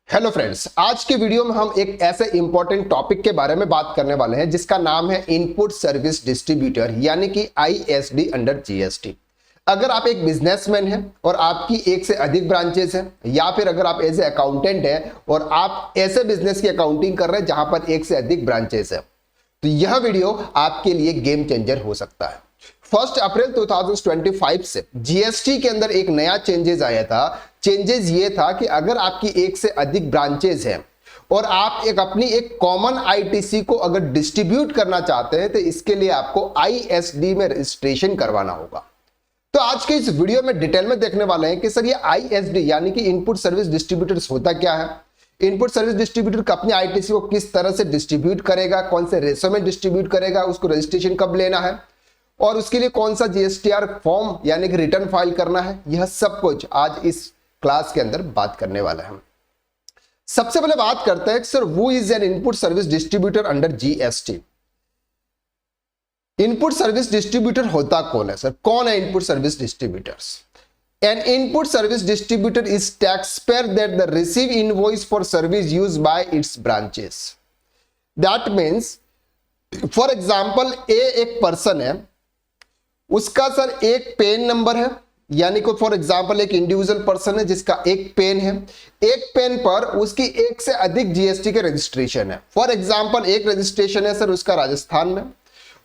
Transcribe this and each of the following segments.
Hello friends, आज के video में हम एक ऐसे इंपॉर्टेंट टॉपिक के बारे में बात करने वाले हैं जिसका नाम है इनपुट सर्विस डिस्ट्रीब्यूटर यानी कि आईएसडी अंडर जीएसटी। अगर आप एक बिजनेसमैन हैं और आपकी एक से अधिक ब्रांचेस हैं, या फिर अगर आप एज ए अकाउंटेंट हैं और आप ऐसे बिजनेस की अकाउंटिंग कर रहे हैं जहां पर एक से अधिक ब्रांचेस हैं, तो यह वीडियो आपके लिए गेम चेंजर हो सकता है। 1 अप्रैल 2025 से जीएसटी के अंदर एक नया चेंजेस आया था। चेंजेस ये था कि अगर आपकी एक से अधिक ब्रांचेस हैं और आप अपनी एक कॉमन आईटीसी को अगर डिस्ट्रीब्यूट करना चाहते हैं तो इसके लिए आपको आईएसडी में रजिस्ट्रेशन करवाना होगा। तो आज के इस वीडियो में डिटेल में देखने वाले हैं कि सर ये आईएसडी यानी कि इनपुट सर्विस डिस्ट्रीब्यूटर्स होता क्या है, इनपुट सर्विस डिस्ट्रीब्यूटर अपनी आईटीसी को किस तरह से डिस्ट्रीब्यूट करेगा, कौन से रेशो में डिस्ट्रीब्यूट करेगा, उसको रजिस्ट्रेशन कब लेना है और उसके लिए कौन सा जीएसटीआर फॉर्म यानी कि रिटर्न फाइल करना है, यह सब कुछ आज इस क्लास के अंदर बात करने वाला है। सबसे पहले बात करते हैं सर वो is an input service distributor under GST. Input service distributor होता कौन है सर, कौन है input service distributors? An input service distributor is taxpayer that the receive invoice for service used by its branches. That means, for example, एक person है, उसका sir एक PAN number है, यानी कि फॉर एग्जाम्पल एक इंडिविजुअल पर्सन है जिसका एक पेन है, एक पेन पर उसकी एक से अधिक जीएसटी के रजिस्ट्रेशन है। फॉर एग्जाम्पल एक रजिस्ट्रेशन है सर उसका राजस्थान में,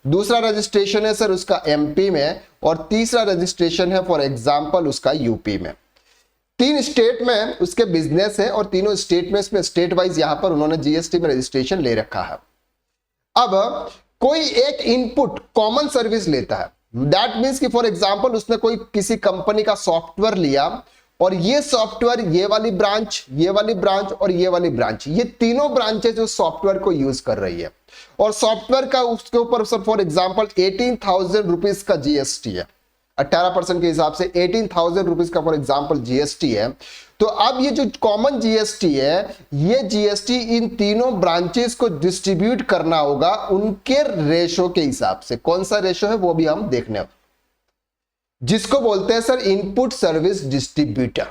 दूसरा रजिस्ट्रेशन है सर उसका एमपी में और तीसरा रजिस्ट्रेशन है फॉर एग्जांपल उसका यूपी में। 3 स्टेट में उसके बिजनेस है और तीनों स्टेट में इसमें स्टेट वाइज यहां पर उन्होंने जीएसटी में रजिस्ट्रेशन ले रखा है। अब कोई एक इनपुट कॉमन सर्विस लेता है, दैट मींस कि फॉर एग्जांपल उसने कोई किसी कंपनी का सॉफ्टवेयर लिया और ये सॉफ्टवेयर ये वाली ब्रांच, ये वाली ब्रांच और ये वाली ब्रांच, ये तीनों ब्रांचेज उस सॉफ्टवेयर को यूज कर रही है और सॉफ्टवेयर का उसके ऊपर सर फॉर एग्जांपल 18,000 रुपीज का जीएसटी है, 18% के हिसाब से 18,000 रुपीज का फॉर एग्जांपल जीएसटी है। तो अब ये जो कॉमन जीएसटी है, ये जीएसटी इन तीनों ब्रांचेस को डिस्ट्रीब्यूट करना होगा उनके रेशो के हिसाब से। कौन सा रेशो है वो भी हम देखने हैं, जिसको बोलते हैं sir input service distributor.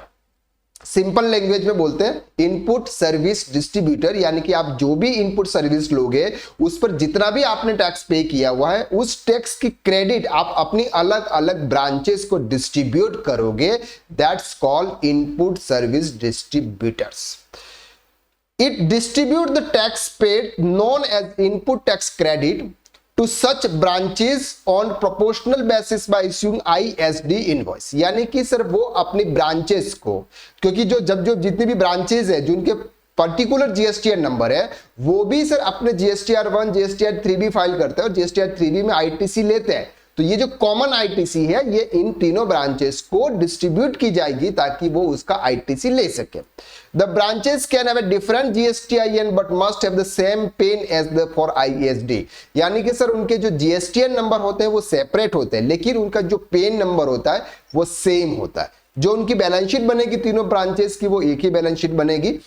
Simple language में बोलते हैं इनपुट सर्विस डिस्ट्रीब्यूटर, यानी कि आप जो भी इनपुट सर्विस लोगे उस पर जितना भी आपने टैक्स पे किया हुआ है उस टैक्स की क्रेडिट आप अपनी अलग अलग ब्रांचेस को डिस्ट्रीब्यूट करोगे। That's called input service distributors. It distribute the tax paid known as input tax credit to such branches on proportional basis by issuing ISD invoice। यानी कि सर वो अपनी ब्रांचेस को, क्योंकि जो जितनी भी ब्रांचेस है जिनके पर्टिकुलर जीएसटीआर नंबर है वो भी सर अपने जीएसटीआर 1 जीएसटीआर 3 भी फाइल करते हैं और जीएसटीआर 3 में आईटीसी लेते हैं। तो ये जो कॉमन आईटीसी है ये इन तीनों ब्रांचेस को डिस्ट्रीब्यूट की जाएगी ताकि वो उसका आईटीसी ले सके। The branches can have a different GSTIN but must have the same PIN as the for ISD। यानी कि सर उनके जो GSTIN नंबर होते हैं वो सेपरेट होते हैं लेकिन उनका जो पेन नंबर होता है वो सेम होता है। जो उनकी बैलेंस शीट बनेगी तीनों ब्रांचेस की वो एक ही बैलेंस शीट बनेगी,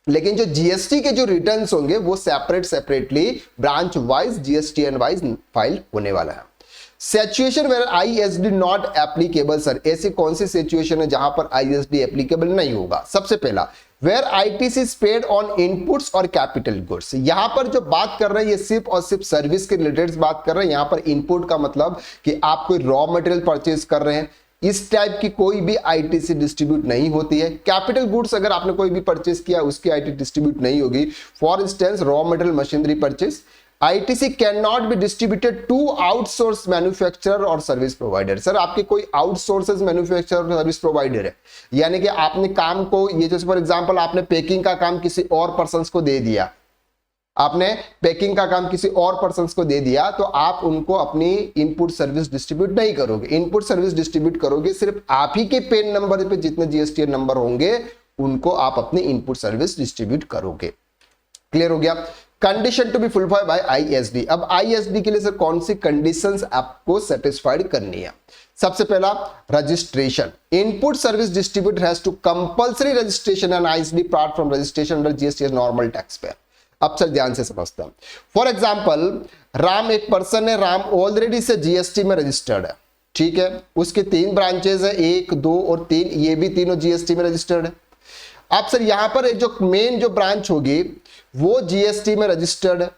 लेकिन जो जीएसटी के जो रिटर्न्स होंगे वो separately branch wise GSTN wise file होने वाला है। Situation where ISD not applicable sir, ऐसी कौन सी सिचुएशन है जहां पर आईएसडी एप्लीकेबल नहीं होगा? सबसे पहला where ITC is paid on inputs और कैपिटल गुड्स। यहां पर जो बात कर रहे हैं ये सिर्फ और सिर्फ सर्विस के रिलेटेड बात कर रहे हैं। यहां पर इनपुट का मतलब कि आप कोई रॉ मटेरियल परचेज कर रहे हैं, इस टाइप की कोई भी आईटीसी डिस्ट्रीब्यूट नहीं होती है। कैपिटल गुड्स अगर आपने कोई भी परचेज किया उसकी आईटी डिस्ट्रीब्यूट नहीं होगी। For instance raw material machinery purchase, ITC cannot be distributed to outsource manufacturer और सर्विस प्रोवाइडर। सर आपके कोई आउटसोर्सेज मैन्युफैक्चरर और सर्विस प्रोवाइडर है, यानी कि आपने काम को ये जैसे फॉर एग्जांपल आपने पैकिंग का काम किसी और पर्सन को दे दिया, आपने पैकिंग का काम किसी और पर्सन को दे दिया तो आप उनको अपनी इनपुट सर्विस डिस्ट्रीब्यूट नहीं करोगे। इनपुट सर्विस डिस्ट्रीब्यूट करोगे सिर्फ आप ही के पेन नंबर पे जितने जीएसटी नंबर होंगे उनको आप अपनी इनपुट सर्विस डिस्ट्रीब्यूट करोगे। क्लियर हो गया? Condition to be fulfilled by ISD. अब आईएसडी के लिए सर कौन सी कंडीशंस आपको सेटिस्फाइड करनी है? सबसे पहला registration. Input service distributor has to compulsory registration and ISD part from registration under GST as normal tax payer. अब सर ध्यान से समझते हैं। फॉर एग्जांपल राम एक पर्सन है, राम ऑलरेडी से जीएसटी में रजिस्टर्ड है, ठीक है, उसके 3 ब्रांचेस है, 1, 2 और 3, ये भी तीनों जीएसटी में रजिस्टर्ड है। आप सर यहां पर एक जो मेन जो ब्रांच होगी वो जीएसटी में रजिस्टर्ड है,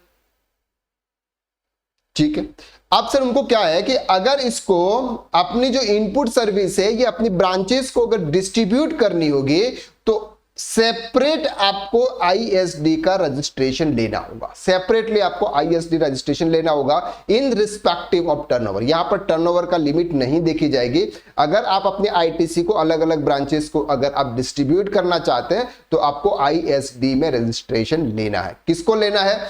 ठीक है। अब सर उनको क्या है कि अगर इसको अपनी जो इनपुट सर्विस है ये अपनी ब्रांचेस को अगर डिस्ट्रीब्यूट करनी होगी तो सेपरेट आपको आईएसडी का रजिस्ट्रेशन लेना होगा, सेपरेटली आपको आईएसडी रजिस्ट्रेशन लेना होगा इन रिस्पेक्टिव ऑफ टर्नओवर। यहां पर टर्नओवर का लिमिट नहीं देखी जाएगी। अगर आप अपने आईटीसी को अलग अलग ब्रांचेस को अगर आप डिस्ट्रीब्यूट करना चाहते हैं तो आपको आईएसडी में रजिस्ट्रेशन लेना है। किसको लेना है?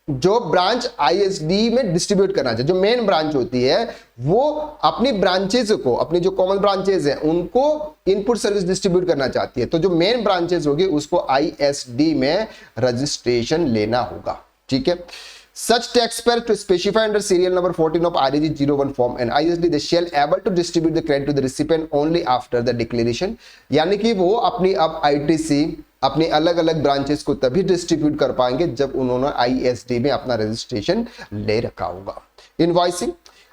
जो ब्रांच आईएसडी में डिस्ट्रीब्यूट करना चाहिए, जो मेन ब्रांच होती है वो अपनी ब्रांचेस को, अपनी जो कॉमन ब्रांचेस हैं उनको इनपुट सर्विस डिस्ट्रीब्यूट करना चाहती है, तो जो मेन ब्रांचेस होगी उसको आईएसडी में रजिस्ट्रेशन लेना होगा, ठीक है। Such taxpayer to specify under serial number 14 of REG 01 form and ISD they shall able to distribute the credit to the recipient only after the declaration। यानी कि वो अपनी अब आईटीसी अपनी अलग अलग ब्रांचेस को तभी डिस्ट्रीब्यूट कर पाएंगे जब उन्होंने आईएसडी में अपना रजिस्ट्रेशन ले रखा होगा। Invoicing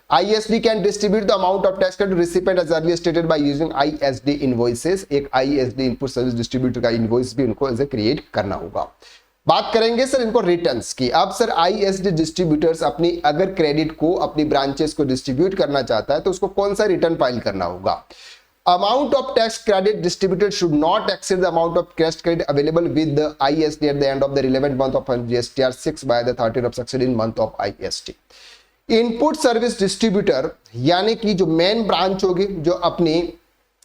ISD can distribute the amount of tax credit to recipient as earlier stated by using ISD invoices। एक ISD इनपुट सर्विस डिस्ट्रीब्यूटर का इनवॉइस भी उनको ऐसे क्रिएट करना होगा। बात करेंगे सर इनको रिटर्न्स की। अब सर आईएसडी डिस्ट्रीब्यूटर्स अपनी अगर क्रेडिट को अपनी ब्रांचेस को डिस्ट्रीब्यूट करना चाहता है तो उसको कौन सा रिटर्न फाइल करना होगा? Amount of tax credit distributed should not exceed the amount of cash credit available with the ISD at the end of the relevant month of GSTR 6 by the 13 of succeeding month of IST. Input service distributor यानी कि जो main branch होगी जो अपनी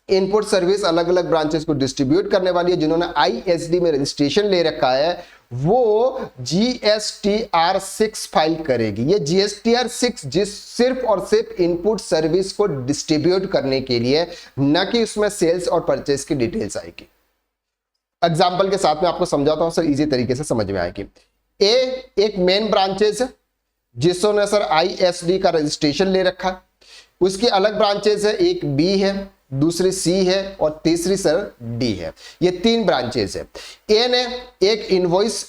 input service अलग अलग branches को distribute करने वाली है, जिन्होंने आईएसडी में रजिस्ट्रेशन ले रखा है, वो जीएसटीआर 6 फाइल करेगी। ये जीएसटीआर 6 जिस सिर्फ और सिर्फ इनपुट सर्विस को डिस्ट्रीब्यूट करने के लिए, न कि उसमें सेल्स और परचेस की डिटेल्स आएगी। एग्जांपल के साथ में आपको समझाता हूं सर, इजी तरीके से समझ में आएगी। एक मेन ब्रांचेस है जिसने सर आईएसडी का रजिस्ट्रेशन ले रखा, उसकी अलग ब्रांचेस है, एक बी है, दूसरी सी है और तीसरी सर डी है। ये 3 ब्रांचेस है। ए ने एक इनवॉइस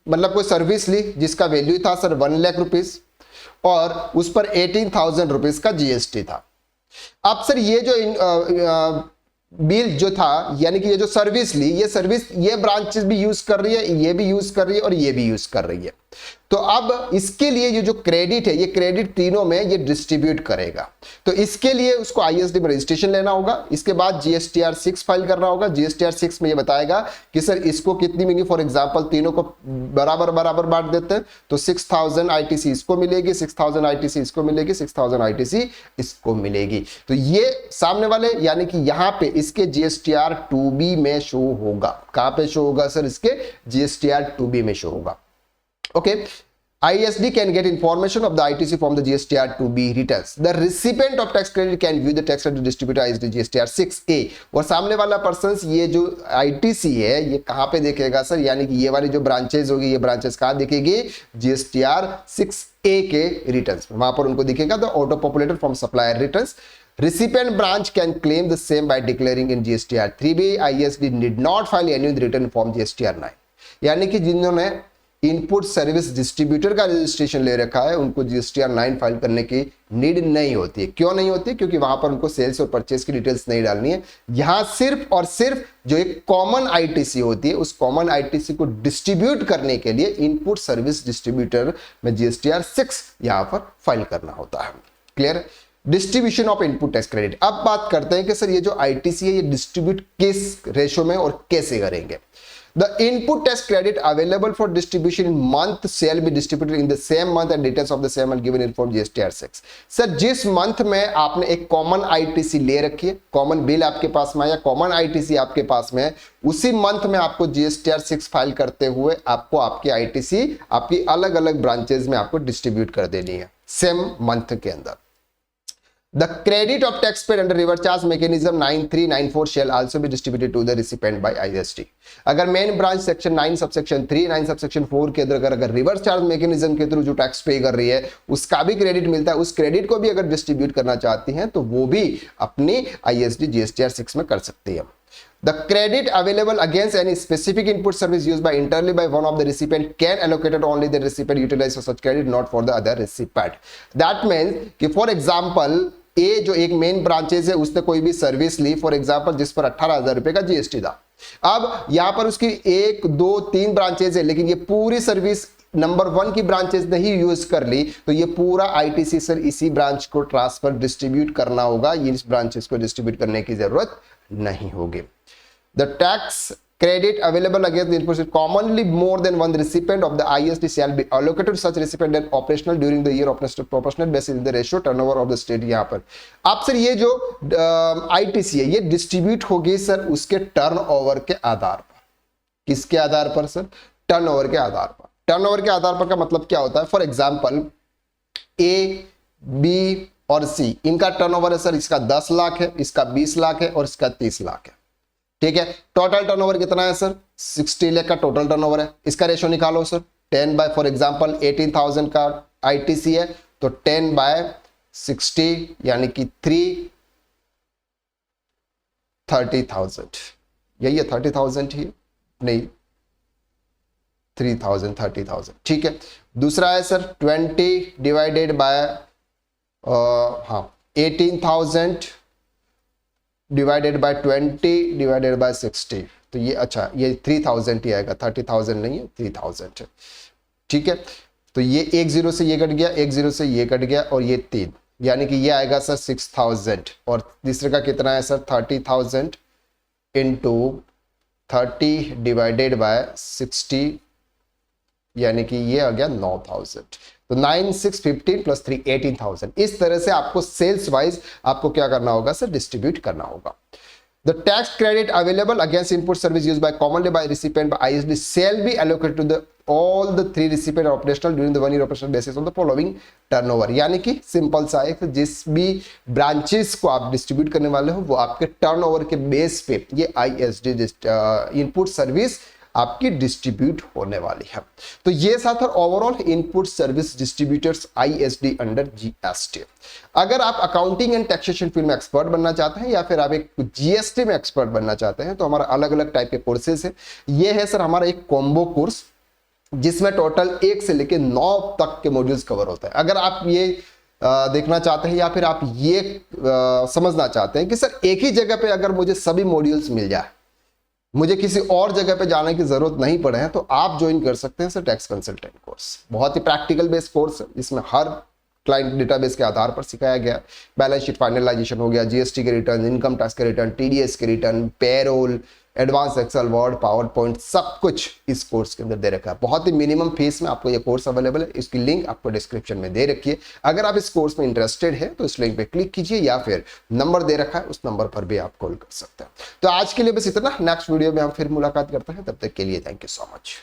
मतलब कोई सर्विस ली जिसका वैल्यू था सर 1 लाख रुपीस और उस पर 18,000 रुपीस का जीएसटी था। अब सर ये जो बिल जो था यानी कि ये जो सर्विस ली, ये सर्विस ये ब्रांचेस भी यूज कर रही है, ये भी यूज कर रही है और ये भी यूज कर रही है। तो अब इसके लिए ये जो क्रेडिट है, ये क्रेडिट तीनों में ये डिस्ट्रीब्यूट करेगा। तो इसके लिए उसको आईएसडी में रजिस्ट्रेशन लेना होगा। इसके बाद जीएसटीआर 6 फाइल करना होगा। जीएसटीआर 6 में ये बताएगा कि सर इसको कितनी मिली। फॉर एग्जांपल तीनों को बराबर बराबर बांट देते हैं तो 6000 आईटीसी इसको मिलेगी, 6000 आईटीसी इसको मिलेगी, 6000 आईटीसी इसको मिलेगी। तो ये सामने वाले यानी कि यहां पे इसके जीएसटीआर 2B में शो होगा। कहां पे शो होगा सर? इसके जीएसटीआर 2B में शो होगा। Okay, ISD can get information of the ITC from the GSTR 2B returns. The recipient of tax credit can view the tax credit distributed ISD GSTR 6A। और सामने वाला person ये जो ITC है ये कहां पे देखेगा सर? यानी कि ये वाली जो ब्रांचेस होगी, ये ब्रांचेस कहां दिखेगी? GSTR 6A के रिटर्न्स वहां पर उनको दिखेगा the auto populated from supplier returns. Recipient branch can claim the same by declaring in GSTR 3B। ISD need not file any return form GSTR 9। यानी कि जिन्होंने इनपुट सर्विस डिस्ट्रीब्यूटर का registration ले रखा है उनको जीएसटीआर 9 फाइल करने की नीड नहीं होती है। क्यों नहीं होती? क्योंकि वहां पर उनको सेल्स और परचेस की डिटेल्स नहीं डालनी है। यहां सिर्फ और सिर्फ जो एक कॉमन आईटीसी होती है उस कॉमन आईटीसी को डिस्ट्रीब्यूट करने के लिए इनपुट सर्विस डिस्ट्रीब्यूटर में जीएसटीआर 6 यहां पर फाइल करना होता है। Clear? Distribution of input tax credit. अब बात करते हैं कि सर ये जो आईटीसी है ये डिस्ट्रीब्यूट किस रेशो में और कैसे करेंगे। The input tax credit available for distribution in month shall be distributed in the same month and details of the same are given in form GSTR 6। Sir जिस मंथ में आपने एक कॉमन आईटीसी ले रखी है, कॉमन बिल आपके पास में या कॉमन आईटीसी आपके पास में, उसी मंथ में आपको जीएसटीआर 6 फाइल करते हुए आपको आपकी आईटीसी आपकी अलग अलग ब्रांचेस में आपको डिस्ट्रीब्यूट कर देनी है सेम मंथ के अंदर। The credit of tax paid under reverse charge mechanism 9394 shall also be distributed to the recipient by ISD। अगर main branch section 9 subsection 3 9 subsection 4 के अंदर अगर रिवर्स चार्ज मैकेनिज्म के थ्रू जो टैक्स पे कर रही है उसका भी क्रेडिट मिलता है, उस क्रेडिट को भी अगर डिस्ट्रीब्यूट करना चाहती हैं तो वो भी अपनी ISD GSTR 6 में कर सकती है। The credit available against any specific input service used by internally by one of the recipient can allocated only the recipient utilize for such credit, not for the other recipient। That means कि for example ए जो एक main branches है उसने कोई भी service Lee for example जिस पर 18,000 रुपए का जीएसटी था, अब यहां पर उसकी 1 2 3 ब्रांचेज है, लेकिन ये पूरी सर्विस नंबर 1 की ब्रांचेस नहीं यूज कर ली, तो ये पूरा आईटीसी सर इसी ब्रांच को ट्रांसफर डिस्ट्रीब्यूट करना होगा, ये इस ब्रांचेस को डिस्ट्रीब्यूट करने की जरूरत नहीं होगी। The tax credit available against the inputs is commonly more than one recipient of the ISD shall be allocated to such recipient and operational during the year operational proportionate basis in the ratio turnover of the state। यहाँ पर आप sir ये जो ITC है ये distribute होगी sir उसके turnover के आधार पर। किसके आधार पर सर? टर्नओवर के आधार पर। टर्नओवर के आधार पर का मतलब क्या होता है? फॉर एग्जांपल A, B और C इनका टर्नओवर है सर, इसका 10 लाख है, इसका 20 लाख है और इसका 30 लाख है। ठीक है, टोटल टर्नओवर कितना है सर? 60 लाख का टोटल टर्नओवर है। इसका रेशियो निकालो सर, 10 बाय फॉर एग्जांपल 18,000 का आईटीसी है तो 10 बाय 60 यानी कि 30,000। यही है 30,000 ही नहीं 3,000 30,000। ठीक है, दूसरा है sir 20 divided by 18,000 divided by 20 divided by 60, तो ये अच्छा ये 3,000 ही आएगा, 30,000 नहीं है 3,000 है। ठीक है, तो ये 1 0 से ये कट गया, 1 0 से ये कट गया और ये 3, यानी कि ये आएगा सर 6,000। और तीसरे का कितना है सर? 30,000 इंटू 30 डिवाइडेड बाय 60 यानी कि ये आ गया 9,000। तो 9 6 15 प्लस 3 18,000। इस तरह से आपको सेल्स वाइज आपको क्या करना होगा सर? डिस्ट्रीब्यूट करना होगा। The tax credit available against input service used by commonly by recipient by ISD shall be allocated to the all the 3 recipient operational during the 1 year operational basis on the following turnover। यानी कि simple सा है कि जिस भी branches को आप distribute करने वाले हो वो आपके टर्नओवर के बेस पे ये ISD इनपुट सर्विस आपकी डिस्ट्रीब्यूट होने वाली है। तो ये था overall input service distributors ISD under GST। अगर आप अकाउंटिंग एंड टैक्सेशन फील्ड में एक्सपर्ट बनना चाहते हैं या फिर आप एक GST में एक्सपर्ट बनना चाहते हैं तो हमारा अलग अलग टाइप के कोर्सेज है। ये है सर हमारा एक कॉम्बो कोर्स जिसमें टोटल 1 से लेकर 9 तक के मॉड्यूल्स कवर होता है। अगर आप ये देखना चाहते हैं या फिर आप ये समझना चाहते हैं कि सर एक ही जगह पे अगर मुझे सभी मॉड्यूल्स मिल जाए, मुझे किसी और जगह पे जाने की जरूरत नहीं पड़े है, तो आप ज्वाइन कर सकते हैं सर टैक्स कंसल्टेंट कोर्स। बहुत ही प्रैक्टिकल बेस्ड कोर्स है, इसमें हर क्लाइंट डेटाबेस के आधार पर सिखाया गया। बैलेंस शीट फाइनलाइजेशन हो गया, GST के रिटर्न, इनकम टैक्स के रिटर्न, TDS के return, payroll, advance Excel, Word, PowerPoint, सब कुछ इस कोर्स के अंदर दे रखा है। बहुत ही मिनिमम फीस में आपको ये कोर्स अवेलेबल है। इसकी लिंक आपको डिस्क्रिप्शन में दे रखी है। अगर आप इस कोर्स में इंटरेस्टेड है तो इस लिंक पे क्लिक कीजिए या फिर नंबर दे रखा है उस नंबर पर भी आप कॉल कर सकते हैं। तो आज के लिए बस इतना। नेक्स्ट वीडियो में हम फिर मुलाकात करते हैं, तब तक के लिए थैंक यू सो मच।